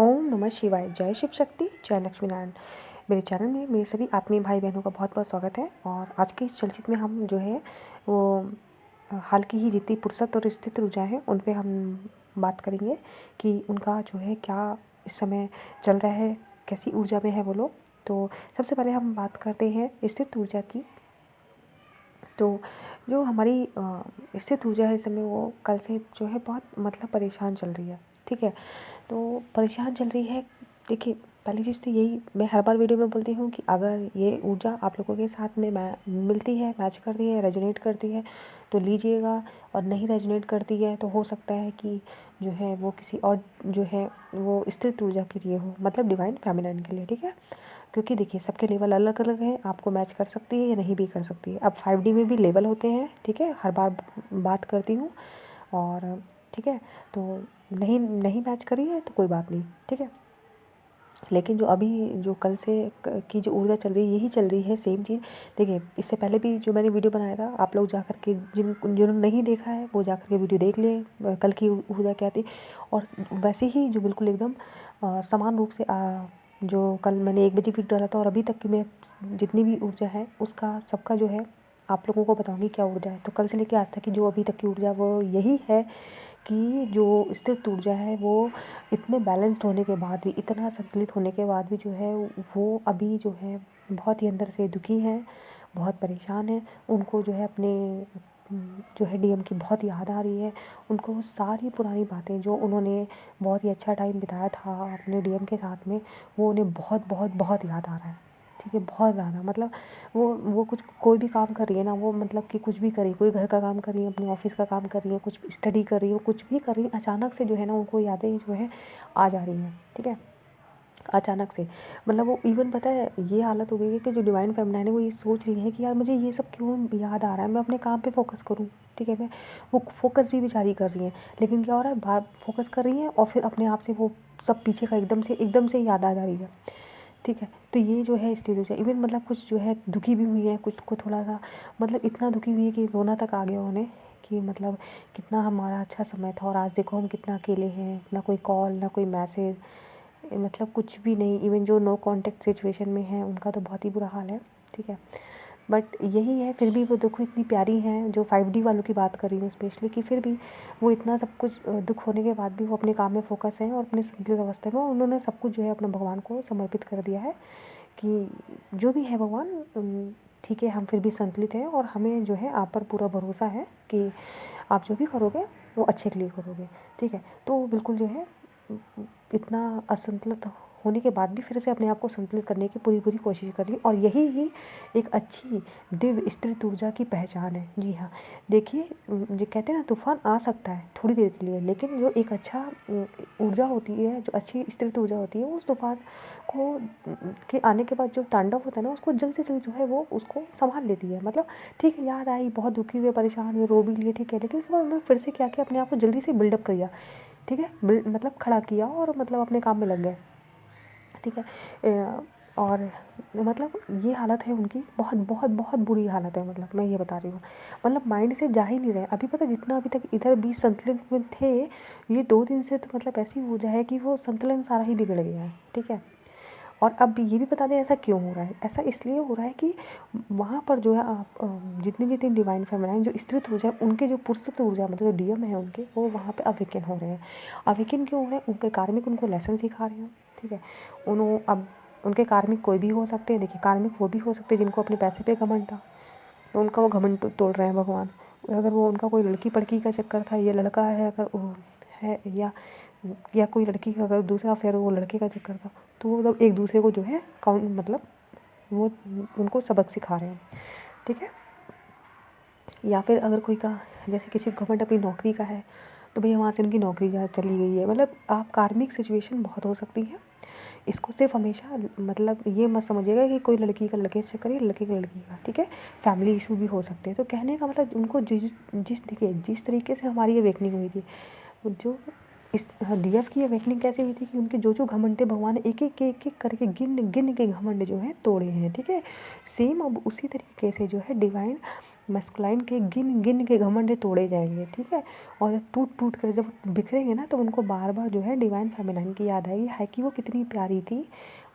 ओम नमः शिवाय। जय शिव शक्ति, जय लक्ष्मी नारायण। मेरे चैनल में मेरे सभी आत्मीय भाई बहनों का बहुत बहुत स्वागत है। और आज के इस चलचित्र में हम जो है वो हाल की ही जितनी फुर्सत और स्थित ऊर्जा है उन पे हम बात करेंगे कि उनका जो है क्या इस समय चल रहा है, कैसी ऊर्जा में है वो लोग। तो सबसे पहले हम बात करते हैं स्थित ऊर्जा की। तो जो हमारी स्थित ऊर्जा है इस समय वो कल से जो है बहुत मतलब परेशान चल रही है। ठीक है, तो परेशान चल रही है। देखिए, पहली चीज़ तो यही मैं हर बार वीडियो में बोलती हूँ कि अगर ये ऊर्जा आप लोगों के साथ में मिलती है, मैच करती है, रेजोनेट करती है तो लीजिएगा, और नहीं रेजोनेट करती है तो हो सकता है कि जो है वो किसी और जो है वो स्थिर ऊर्जा के लिए हो, मतलब डिवाइन फेमिनाइन के लिए। ठीक है, क्योंकि देखिए सबके लेवल अलग अलग हैं, आपको मैच कर सकती है या नहीं भी कर सकती है। अब 5D में भी लेवल होते हैं, ठीक है, हर बार बात करती हूँ। और ठीक है, तो नहीं नहीं मैच करी है तो कोई बात नहीं, ठीक है। लेकिन जो अभी जो कल से की जो ऊर्जा चल रही है यही चल रही है, सेम चीज़। देखिए, इससे पहले भी जो मैंने वीडियो बनाया था, आप लोग जा कर के जिन्होंने नहीं देखा है वो जा कर के वीडियो देख लें, कल की ऊर्जा क्या थी। और वैसे ही जो बिल्कुल एकदम समान रूप से जो कल मैंने 1 बजे वीडियो डाला था और अभी तक की मैं जितनी भी ऊर्जा है उसका सबका जो है आप लोगों को बताऊंगी क्या ऊर्जा है। तो कल से लेकर आज तक की जो अभी तक की ऊर्जा वो यही है कि जो स्थिर ऊर्जा है वो इतने बैलेंस्ड होने के बाद भी, इतना संतुलित होने के बाद भी जो है वो अभी जो है बहुत ही अंदर से दुखी हैं, बहुत परेशान हैं। उनको जो है अपने जो है डीएम की बहुत याद आ रही है। उनको वो सारी पुरानी बातें जो उन्होंने बहुत ही अच्छा टाइम बिताया था अपने डीएम के साथ में, वो उन्हें बहुत बहुत बहुत याद आ रहा है। ठीक है, बहुत ज़्यादा। मतलब वो कुछ कोई भी काम कर रही है ना, वो मतलब कि कुछ भी कर रही है, कोई घर का काम कर रही है, अपने ऑफिस का काम कर रही है, कुछ स्टडी कर रही है, कुछ भी कर रही है, अचानक से जो है ना उनको यादें जो है आ जा रही हैं। ठीक है, अचानक से। मतलब वो इवन पता है ये हालत हो गई है कि जो डिवाइन फेमिनाइन है वो ये सोच रही है कि यार मुझे ये सब क्यों याद आ रहा है, मैं अपने काम पे फोकस करूँ। ठीक है, मैं वो फोकस भी बेचारी कर रही हैं, लेकिन क्या हो रहा है, बाहर फोकस कर रही हैं और फिर अपने आप से वो सब पीछे का एकदम से याद आ जा रही है। ठीक है, तो ये जो है स्थिति है। इवन मतलब कुछ जो है दुखी भी हुई है, कुछ को थोड़ा सा मतलब इतना दुखी हुई है कि रोना तक आ गया उन्हें कि मतलब कितना हमारा अच्छा समय था और आज देखो हम कितना अकेले हैं, ना कोई कॉल ना कोई मैसेज, मतलब कुछ भी नहीं। इवन जो नो कांटेक्ट सिचुएशन में है उनका तो बहुत ही बुरा हाल है। ठीक है, बट यही है, फिर भी वो देखो इतनी प्यारी हैं, जो 5D वालों की बात कर रही हूँ स्पेशली, कि फिर भी वो इतना सब कुछ दुख होने के बाद भी वो अपने काम में फोकस है और अपने संतुलित अवस्था में उन्होंने सब कुछ जो है अपने भगवान को समर्पित कर दिया है कि जो भी है भगवान, ठीक है, हम फिर भी संतुलित हैं और हमें जो है आप पर पूरा भरोसा है कि आप जो भी करोगे वो अच्छे के लिए करोगे। ठीक है, तो बिल्कुल जो है इतना असंतुलित होने के बाद भी फिर से अपने आप को संतुलित करने की पूरी पूरी कोशिश कर रही है, और यही ही एक अच्छी दिव्य स्थिर ऊर्जा की पहचान है। जी हाँ, देखिए, जो कहते हैं ना तूफान आ सकता है थोड़ी देर के लिए, लेकिन जो एक अच्छा ऊर्जा होती है, जो अच्छी स्थिर ऊर्जा होती है, वो उस तूफान को के आने के बाद जो तांडव होता है ना उसको जल्द से जल्द जो है वो उसको संभाल लेती है। मतलब ठीक है, याद आई, बहुत दुखी हुए, परेशान हुए, रो भी लिए, ठीक है, लेकिन उसके बाद उन्होंने फिर से क्या किया, अपने आप को जल्दी से बिल्डअप किया। ठीक है, मतलब खड़ा किया और मतलब अपने काम में लग गए। ठीक है, और मतलब ये हालत है उनकी, बहुत बहुत बहुत बुरी हालत है। मतलब मैं ये बता रही हूँ, मतलब माइंड से जा ही नहीं रहे अभी। पता जितना अभी तक इधर भी संतुलन में थे, ये 2 दिन से तो मतलब ऐसी ऊर्जा है कि वो संतुलन सारा ही बिगड़ गया है। ठीक है, और अब ये भी बता दें ऐसा क्यों हो रहा है। ऐसा इसलिए हो रहा है कि वहाँ पर जो है आप जितनी जितनी डिवाइन फेमिनाइन जो स्त्रीत्व ऊर्जा है, उनके जो पुरुषत्व ऊर्जा मतलब जो डीएम है उनके, वो वहाँ पे अवेकन हो रहे हैं। अवेकन क्यों हो रहे हैं, उनके कार्मिक उनको लेसन सिखा रहे हैं। ठीक है, उन्होंने अब उनके कार्मिक कोई भी हो सकते हैं। देखिए, कार्मिक वो भी हो सकते हैं जिनको अपने पैसे पे घमंड था, तो उनका वो घमंड तोड़ रहे हैं भगवान। अगर वो उनका कोई लड़की पड़की का चक्कर था, ये लड़का है अगर वो है, या कोई लड़की का अगर दूसरा अफेयर वो लड़के का चक्कर था, तो वो मतलब एक दूसरे को जो है काउंट मतलब वो उनको सबक सिखा रहे हैं। ठीक है, या फिर अगर कोई का जैसे किसी गवर्नमेंट अपनी नौकरी का है तो भैया वहाँ से उनकी नौकरी जहाँ चली गई है। मतलब आप कार्मिक सिचुएशन बहुत हो सकती है। इसको सिर्फ हमेशा मतलब ये मत समझिएगा कि कोई लड़की का लड़के से करे, लड़के का लड़की का। ठीक है, फैमिली इशू भी हो सकते हैं। तो कहने का मतलब उनको देखिए जिस तरीके से हमारी अवेकनिंग हुई थी, जो इस डीएफ की अवेकनिंग कैसे हुई थी कि उनके जो जो घमंड थे भगवान ने एक एक करके गिन गिन के घमंड जो है तोड़े हैं। ठीक है, सेम अब उसी तरीके से जो है डिवाइन मस्कुलाइन के गिन गिन के घमंड तोड़े जाएंगे, ठीक है। और जब टूट टूट कर जब बिखरेंगे ना, तो उनको बार बार जो है डिवाइन फेमिनाइन की याद आएगी, है कि वो कितनी प्यारी थी,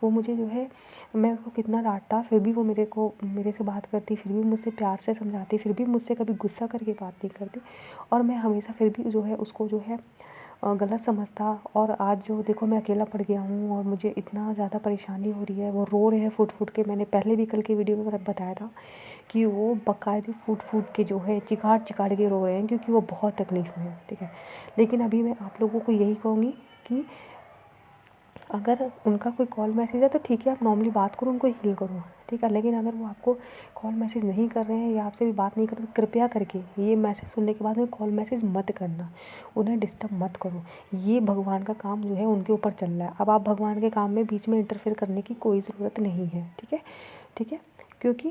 वो मुझे जो है, मैं उसको कितना डांटता फिर भी वो मेरे से बात करती, फिर भी मुझसे प्यार से समझाती, फिर भी मुझसे कभी गुस्सा करके बात नहीं करती। और मैं हमेशा फिर भी जो है उसको जो है गलत समझता। और आज जो देखो मैं अकेला पड़ गया हूँ और मुझे इतना ज़्यादा परेशानी हो रही है, वो रो रहे हैं फूट फूट के। मैंने पहले भी कल की वीडियो में बताया था कि वो बाकायदे फूट फूट के जो है चिकाड़ चिकाड़ के रो रहे हैं, क्योंकि वो बहुत तकलीफ़ में है, ठीक है। लेकिन अभी मैं आप लोगों को यही कहूँगी कि अगर उनका कोई कॉल मैसेज है तो ठीक है, आप नॉर्मली बात करो, उनको हील करो, ठीक है। लेकिन अगर वो आपको कॉल मैसेज नहीं कर रहे हैं या आपसे भी बात नहीं कर रहे, तो कृपया करके ये मैसेज सुनने के बाद में कॉल मैसेज मत करना, उन्हें डिस्टर्ब मत करो। ये भगवान का काम जो है उनके ऊपर चल रहा है। अब आप भगवान के काम में बीच में इंटरफेयर करने की कोई ज़रूरत नहीं है, ठीक है, ठीक है। क्योंकि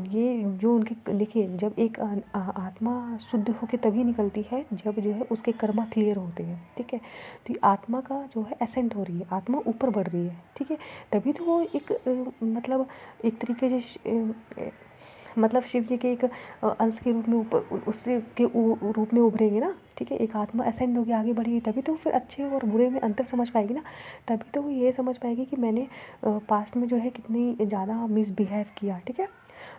ये जो उनके, देखिए जब एक आत्मा शुद्ध होकर तभी निकलती है जब जो है उसके कर्मा क्लियर होते हैं, ठीक है। तो ये आत्मा का जो है एसेंट हो रही है, आत्मा ऊपर बढ़ रही है, ठीक है। तभी तो वो एक मतलब एक तरीके से मतलब शिव जी के एक अंश के रूप में ऊपर उससे के रूप में उभरेंगे ना, ठीक है। एक आत्मा असेंड होकर आगे बढ़ेगी, तभी तो फिर अच्छे और बुरे में अंतर समझ पाएगी ना। तभी तो वो ये समझ पाएगी कि मैंने पास्ट में जो है कितनी ज़्यादा मिसबिहेव किया, ठीक है।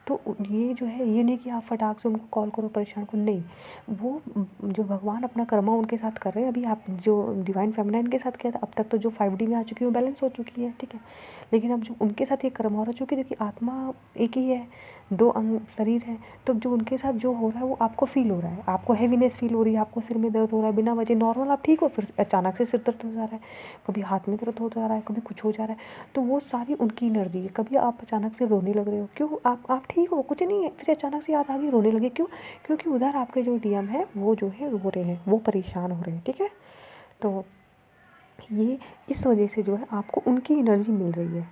तो ये जो है, ये नहीं कि आप फटाक से उनको कॉल करो, परेशान करो, नहीं। वो जो भगवान अपना कर्मा उनके साथ कर रहे हैं, अभी आप जो डिवाइन फेमिनाइन के साथ किया था, अब तक तो जो 5D में आ चुकी है वो बैलेंस हो चुकी है, ठीक है। लेकिन अब जो उनके साथ ये कर्म हो रहा है, चूँकि देखिए आत्मा एक ही है, 2 अंग शरीर है, तो जो उनके साथ जो हो रहा है वो आपको फील हो रहा है, आपको हैवीनेस फील हो रही है, आपको सिर में दर्द हो रहा है बिना वजह, नॉर्मल आप ठीक हो, फिर अचानक से सिर दर्द हो जा रहा है, कभी हाथ में दर्द हो जा रहा है, कभी कुछ हो जा रहा है, तो वो सारी उनकी एनर्जी है। कभी आप अचानक से रोने लग रहे हो, क्यों? आप ठीक हो, कुछ नहीं है, फिर अचानक से याद आ गई, रोने लगे, क्यों? क्योंकि उधर आपके जो डीएम है वो जो है रो रहे हैं, वो परेशान हो रहे हैं, ठीक है। तो ये इस वजह से जो है आपको उनकी एनर्जी मिल रही है,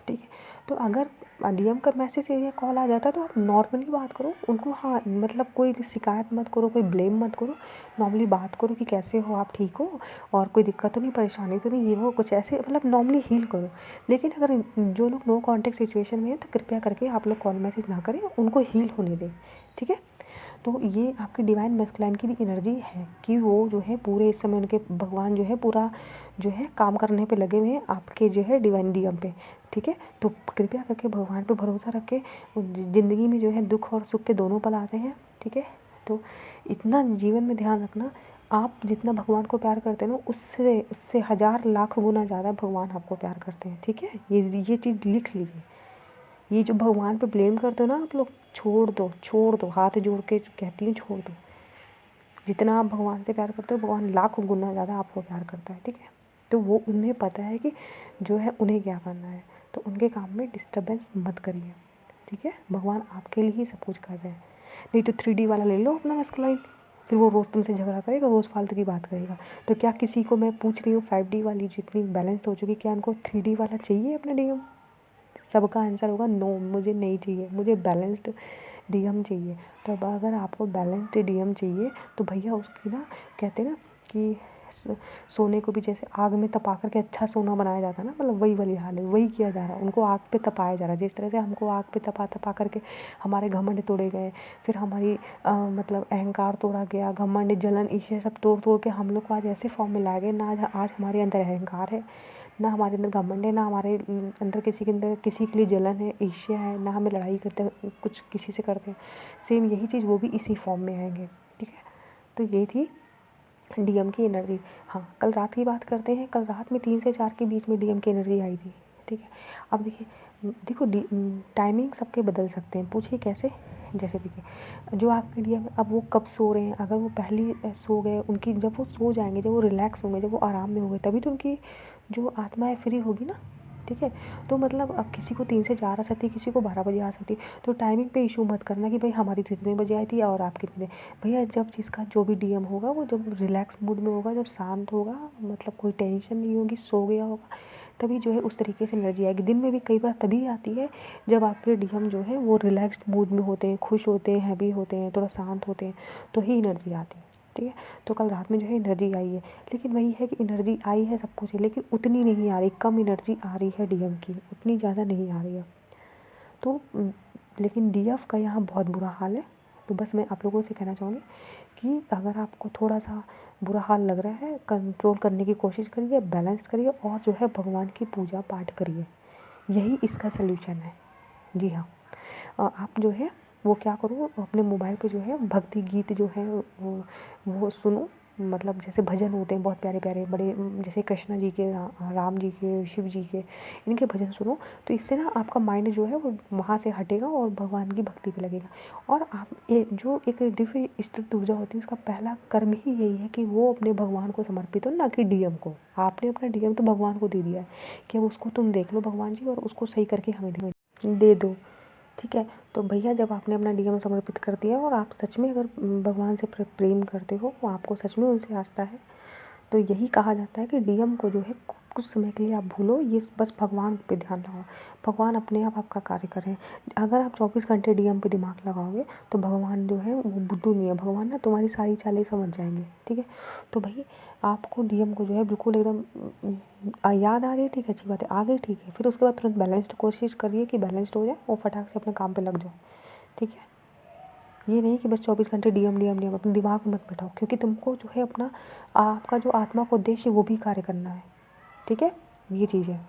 ठीक है। तो अगर डीएम का मैसेज या कॉल आ जाता है तो आप नॉर्मली बात करो उनको, हाँ मतलब कोई भी शिकायत मत करो, कोई ब्लेम मत करो, नॉर्मली बात करो कि कैसे हो, आप ठीक हो, और कोई दिक्कत तो नहीं, परेशानी तो नहीं, ये वो कुछ ऐसे मतलब नॉर्मली हील करो। लेकिन अगर जो लोग नो कॉन्टेक्ट सिचुएशन में है तो कृपया करके आप लोग कॉल मैसेज ना करें, उनको हील होने दें, ठीक है। तो ये आपकी डिवाइन मैस्कुलाइन की भी एनर्जी है कि वो जो है पूरे इस समय उनके भगवान जो है पूरा जो है काम करने पे लगे हुए हैं आपके जो है डिवाइन डीएम पे, ठीक है। तो कृपया करके भगवान पे भरोसा रख के, ज़िंदगी में जो है दुख और सुख के दोनों पल आते हैं, ठीक है। तो इतना जीवन में ध्यान रखना, आप जितना भगवान को प्यार करते हैं ना, उससे उससे 1000 लाख गुना ज़्यादा भगवान आपको प्यार करते हैं, ठीक है। ये चीज़ लिख लीजिए। ये जो भगवान पे ब्लेम करते हो ना आप लोग, छोड़ दो, छोड़ दो, हाथ जोड़ के कहती हूँ छोड़ दो। जितना आप भगवान से प्यार करते हो, भगवान लाख गुना ज़्यादा आपको प्यार करता है, ठीक है। तो वो उन्हें पता है कि जो है उन्हें क्या करना है, तो उनके काम में डिस्टर्बेंस मत करिए, ठीक है। भगवान आपके लिए ही सब कुछ कर रहे हैं। नहीं तो 3D वाला ले लो अपना मस्कुलाइन, फिर वो रोज़ तुमसे झगड़ा करेगा, रोज़ फालतू की बात करेगा। तो क्या किसी को मैं पूछ रही हूँ 5D वाली जितनी बैलेंस हो चुकी, क्या उनको 3D वाला चाहिए अपने डीएम? सबका आंसर होगा नो, मुझे नहीं चाहिए, मुझे बैलेंस्ड डीएम चाहिए। तो अब अगर आपको बैलेंस्ड डीएम चाहिए तो भैया उसकी ना, कहते हैं ना कि सोने को भी जैसे आग में तपा करके अच्छा सोना बनाया जाता है ना, मतलब वही वाली हाल है, वही किया जा रहा है, उनको आग पे तपाया जा रहा है। जिस तरह से हमको आग पे तपा तपा करके हमारे घमंड तोड़े गए, फिर हमारी मतलब अहंकार तोड़ा गया, घमंड जलन ईर्ष्या सब तोड़ तोड़ के हम लोग को आज ऐसे फॉर्म में लाए गए ना। आज हमारे अंदर अहंकार है ना, हमारे अंदर घमंड है ना, हमारे अंदर किसी के अंदर किसी के लिए जलन है, ईर्ष्या है ना, हमें लड़ाई करते हैं कुछ किसी से करते हैं। सेम यही चीज़ वो भी इसी फॉर्म में आएंगे, ठीक है। तो ये थी डीएम की एनर्जी। हाँ, कल रात की बात करते हैं। कल रात में 3 से 4 के बीच में डीएम की एनर्जी आई थी, ठीक है। अब देखो टाइमिंग सबके बदल सकते हैं, पूछिए कैसे। जैसे देखिए जो आपके डीएम अब वो कब सो रहे हैं, अगर वो पहले सो गए, उनकी जब वो सो जाएंगे, जब वो रिलैक्स होंगे, जब वो आराम में होंगे, तभी तो उनकी जो आत्मा है फ्री होगी ना, ठीक है। तो मतलब अब किसी को 3 से 4 आ सकती है, किसी को 12 बजे आ सकती है। तो टाइमिंग पे इशू मत करना कि भाई हमारी तो इतने बजे आई थी और आप कितने। भैया जब जिसका जो भी डीएम होगा वो जब रिलैक्स मूड में होगा, जब शांत होगा, मतलब कोई टेंशन नहीं होगी, सो गया होगा, तभी जो है उस तरीके से एनर्जी आएगी। दिन में भी कई बार तभी आती है जब आपके डीएम जो है वो रिलैक्स्ड मूड में होते हैं, खुश होते हैं, हैप्पी होते हैं, थोड़ा शांत होते हैं, तो ही एनर्जी आती है, ठीक है। तो कल रात में जो है एनर्जी आई है, लेकिन वही है कि एनर्जी आई है सब कुछ है, लेकिन उतनी नहीं आ रही, कम एनर्जी आ रही है डीएम की, उतनी ज़्यादा नहीं आ रही है। तो लेकिन डीएफ का यहाँ बहुत बुरा हाल है, तो बस मैं आप लोगों से कहना चाहूँगी कि अगर आपको थोड़ा सा बुरा हाल लग रहा है, कंट्रोल करने की कोशिश करिए, बैलेंस करिए और जो है भगवान की पूजा पाठ करिए, यही इसका सल्यूशन है। जी हाँ। आप जो है वो क्या करो, अपने मोबाइल पे जो है भक्ति गीत जो है वो सुनो, मतलब जैसे भजन होते हैं बहुत प्यारे प्यारे बड़े, जैसे कृष्णा जी के, राम जी के, शिव जी के, इनके भजन सुनो। तो इससे ना आपका माइंड जो है वो वहाँ से हटेगा और भगवान की भक्ति पे लगेगा। और आप जो एक दिव्य स्थित ऊर्जा होती है उसका पहला कर्म ही यही है कि वो अपने भगवान को समर्पित हो, ना कि डीएम को। आपने अपना डीएम तो भगवान को दे दिया है कि अब उसको तुम देख लो भगवान जी, और उसको सही करके हमें दे दो। ठीक है। तो भैया जब आपने अपना डीएम समर्पित कर दिया और आप सच में अगर भगवान से प्रेम करते हो, वो आपको सच में उनसे आस्था है, तो यही कहा जाता है कि डीएम को जो है कुछ समय के लिए आप भूलो, ये बस भगवान पे ध्यान लगाओ। भगवान अपने आप आपका कार्य कर रहे हैं। अगर आप 24 घंटे डीएम पे दिमाग लगाओगे तो भगवान जो है वो बुद्धू नहीं है, भगवान ना तुम्हारी सारी चालें समझ जाएंगे। ठीक है। तो भाई आपको डीएम को जो है बिल्कुल एकदम याद आ रही है, ठीक है, अच्छी बात है, आ गई, ठीक है, फिर उसके बाद तुरंत बैलेंस्ड कोशिश करिए कि बैलेंस्ड हो जाए और फटाक से अपने काम पे लग जाओ। ठीक है। ये नहीं कि बस 24 घंटे डीएम डीएम डीएम अपने दिमाग में मत बैठाओ, क्योंकि तुमको जो है अपना आपका जो आत्मा का उद्देश्य वो भी कार्य करना है। ठीक है। ये चीज़ है।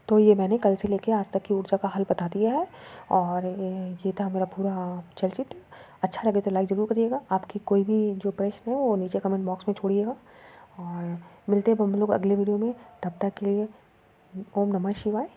तो ये मैंने कल से लेके आज तक की ऊर्जा का हल बता दिया है, और ये था मेरा पूरा चलचित्र। अच्छा लगे तो लाइक ज़रूर करिएगा। आपकी कोई भी जो प्रश्न है वो नीचे कमेंट बॉक्स में छोड़िएगा, और मिलते हैं हम लोग अगले वीडियो में। तब तक के लिए ओम नमः शिवाय।